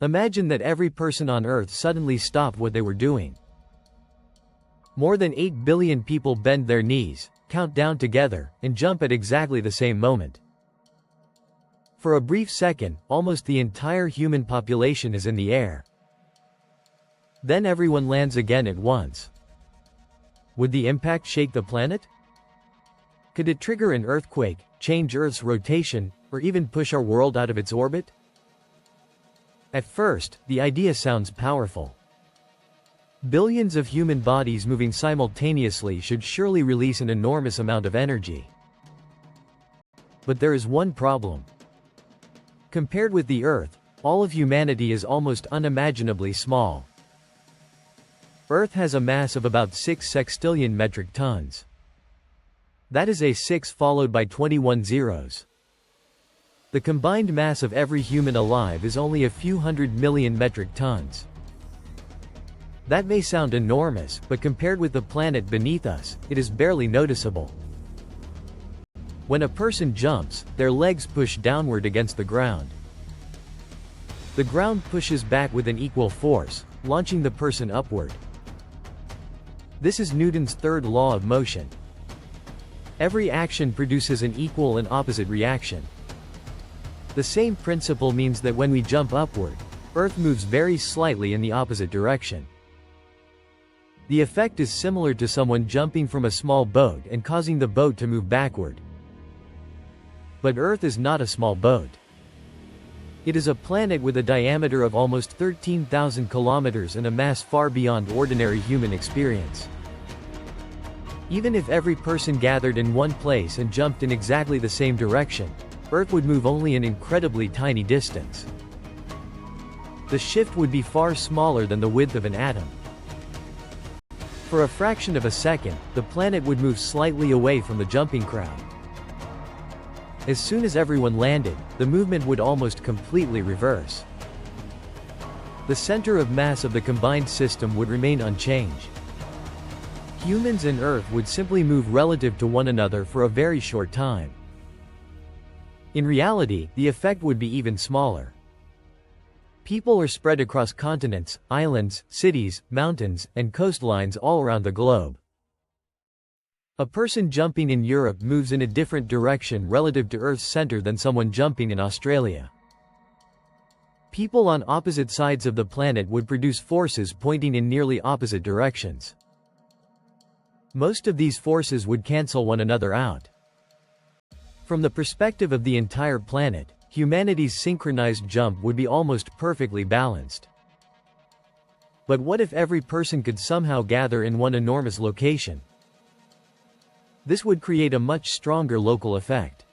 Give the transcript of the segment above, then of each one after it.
Imagine that every person on Earth suddenly stopped what they were doing. More than 8 billion people bend their knees, count down together, and jump at exactly the same moment. For a brief second, almost the entire human population is in the air. Then everyone lands again at once. Would the impact shake the planet? Could it trigger an earthquake, change Earth's rotation, or even push our world out of its orbit? At first, the idea sounds powerful. Billions of human bodies moving simultaneously should surely release an enormous amount of energy. But there is one problem. Compared with the Earth, all of humanity is almost unimaginably small. Earth has a mass of about 6 sextillion metric tons. That is a 6 followed by 21 zeros. The combined mass of every human alive is only a few 100 million metric tons. That may sound enormous, but compared with the planet beneath us, it is barely noticeable. When a person jumps, their legs push downward against the ground. The ground pushes back with an equal force, launching the person upward. This is Newton's third law of motion. Every action produces an equal and opposite reaction. The same principle means that when we jump upward, Earth moves very slightly in the opposite direction. The effect is similar to someone jumping from a small boat and causing the boat to move backward. But Earth is not a small boat. It is a planet with a diameter of almost 13,000 kilometers and a mass far beyond ordinary human experience. Even if every person gathered in one place and jumped in exactly the same direction, Earth would move only an incredibly tiny distance. The shift would be far smaller than the width of an atom. For a fraction of a second, the planet would move slightly away from the jumping crowd. As soon as everyone landed, the movement would almost completely reverse. The center of mass of the combined system would remain unchanged. Humans and Earth would simply move relative to one another for a very short time. In reality, the effect would be even smaller. People are spread across continents, islands, cities, mountains, and coastlines all around the globe. A person jumping in Europe moves in a different direction relative to Earth's center than someone jumping in Australia. People on opposite sides of the planet would produce forces pointing in nearly opposite directions. Most of these forces would cancel one another out. From the perspective of the entire planet, humanity's synchronized jump would be almost perfectly balanced. But what if every person could somehow gather in one enormous location? This would create a much stronger local effect.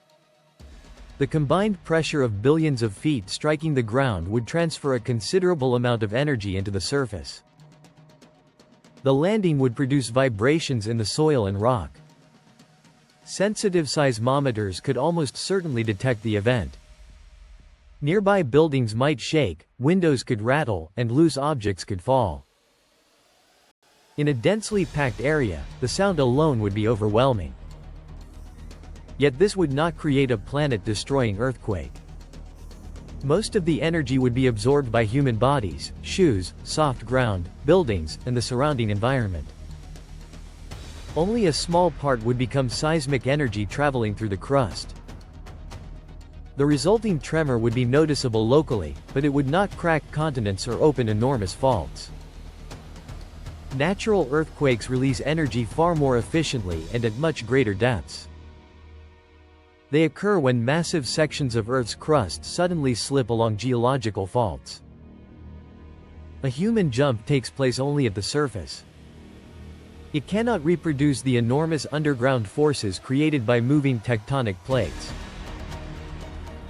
The combined pressure of billions of feet striking the ground would transfer a considerable amount of energy into the surface. The landing would produce vibrations in the soil and rock. Sensitive seismometers could almost certainly detect the event. Nearby buildings might shake, windows could rattle, and loose objects could fall. In a densely packed area, the sound alone would be overwhelming. Yet this would not create a planet-destroying earthquake. Most of the energy would be absorbed by human bodies, shoes, soft ground, buildings, and the surrounding environment. Only a small part would become seismic energy traveling through the crust. The resulting tremor would be noticeable locally, but it would not crack continents or open enormous faults. Natural earthquakes release energy far more efficiently and at much greater depths. They occur when massive sections of Earth's crust suddenly slip along geological faults. A human jump takes place only at the surface. It cannot reproduce the enormous underground forces created by moving tectonic plates.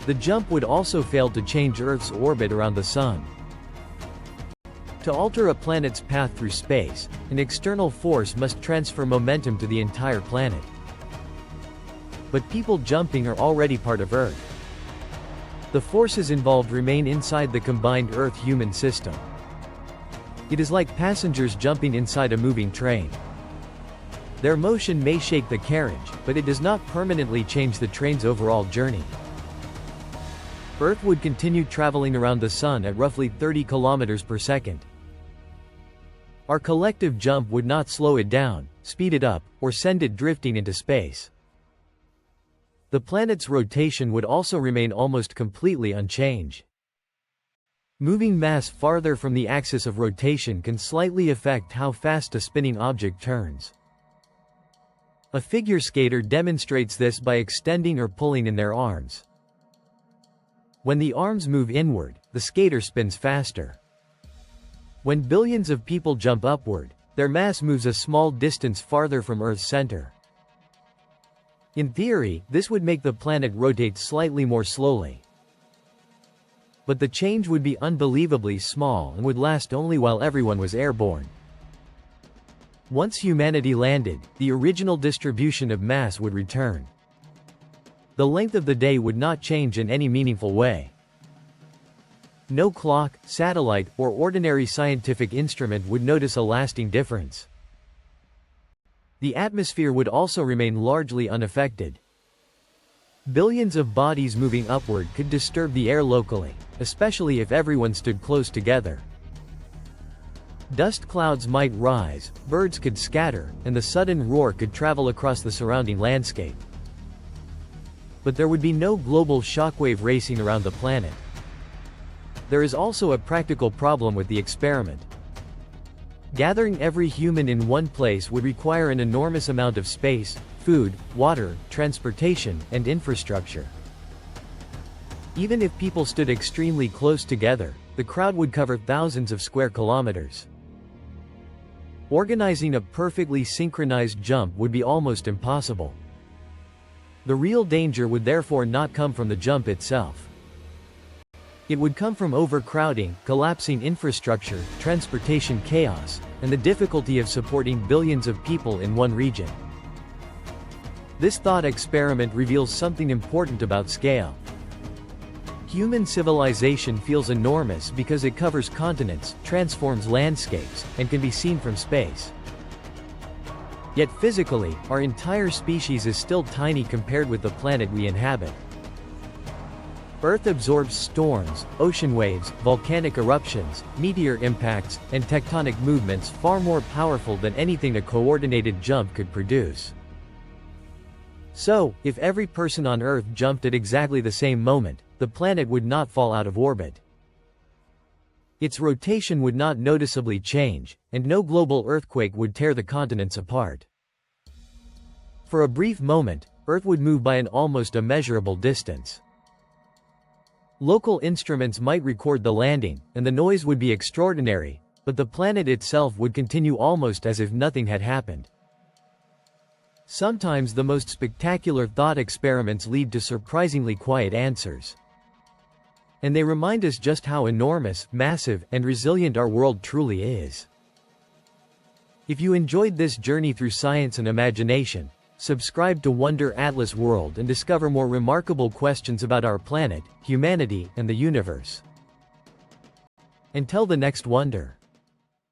The jump would also fail to change Earth's orbit around the Sun. To alter a planet's path through space, an external force must transfer momentum to the entire planet. But people jumping are already part of Earth. The forces involved remain inside the combined Earth-human system. It is like passengers jumping inside a moving train. Their motion may shake the carriage, but it does not permanently change the train's overall journey. Earth would continue traveling around the Sun at roughly 30 kilometers per second. Our collective jump would not slow it down, speed it up, or send it drifting into space. The planet's rotation would also remain almost completely unchanged. Moving mass farther from the axis of rotation can slightly affect how fast a spinning object turns. A figure skater demonstrates this by extending or pulling in their arms. When the arms move inward, the skater spins faster. When billions of people jump upward, their mass moves a small distance farther from Earth's center. In theory, this would make the planet rotate slightly more slowly. But the change would be unbelievably small and would last only while everyone was airborne. Once humanity landed, the original distribution of mass would return. The length of the day would not change in any meaningful way. No clock, satellite, or ordinary scientific instrument would notice a lasting difference. The atmosphere would also remain largely unaffected. Billions of bodies moving upward could disturb the air locally, especially if everyone stood close together. Dust clouds might rise, birds could scatter, and the sudden roar could travel across the surrounding landscape. But there would be no global shockwave racing around the planet. There is also a practical problem with the experiment. Gathering every human in one place would require an enormous amount of space, food, water, transportation, and infrastructure. Even if people stood extremely close together, the crowd would cover thousands of square kilometers. Organizing a perfectly synchronized jump would be almost impossible. The real danger would therefore not come from the jump itself. It would come from overcrowding, collapsing infrastructure, transportation chaos, and the difficulty of supporting billions of people in one region. This thought experiment reveals something important about scale. Human civilization feels enormous because it covers continents, transforms landscapes, and can be seen from space. Yet physically, our entire species is still tiny compared with the planet we inhabit. Earth absorbs storms, ocean waves, volcanic eruptions, meteor impacts, and tectonic movements far more powerful than anything a coordinated jump could produce. So, if every person on Earth jumped at exactly the same moment, the planet would not fall out of orbit. Its rotation would not noticeably change, and no global earthquake would tear the continents apart. For a brief moment, Earth would move by an almost immeasurable distance. Local instruments might record the landing, and the noise would be extraordinary, but the planet itself would continue almost as if nothing had happened. Sometimes the most spectacular thought experiments lead to surprisingly quiet answers. And they remind us just how enormous, massive, and resilient our world truly is. If you enjoyed this journey through science and imagination, subscribe to WunderAtlas World and discover more remarkable questions about our planet, humanity, and the universe. Until the next wonder.